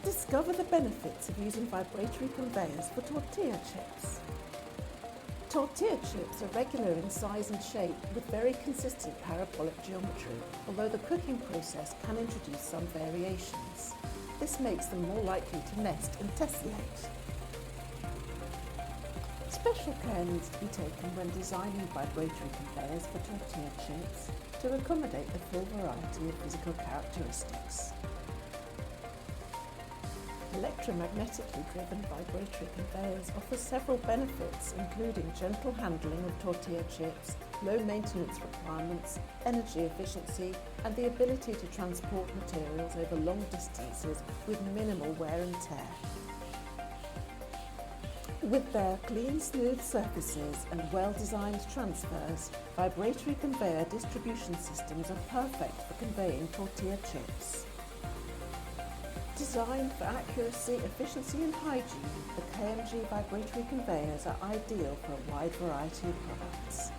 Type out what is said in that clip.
Discover the benefits of using vibratory conveyors for tortilla chips. Tortilla chips are regular in size and shape with very consistent parabolic geometry, although the cooking process can introduce some variations. This makes them more likely to nest and tessellate. Special care needs to be taken when designing vibratory conveyors for tortilla chips to accommodate the full variety of physical characteristics. Electro-magnetically driven vibratory conveyors offer several benefits, including gentle handling of tortilla chips, low maintenance requirements, energy efficiency, and the ability to transport materials over long distances with minimal wear and tear. With their clean, smooth surfaces and well-designed transfers, vibratory conveyor distribution systems are perfect for conveying tortilla chips. Designed for accuracy, efficiency and hygiene, the KMG vibratory conveyors are ideal for a wide variety of products.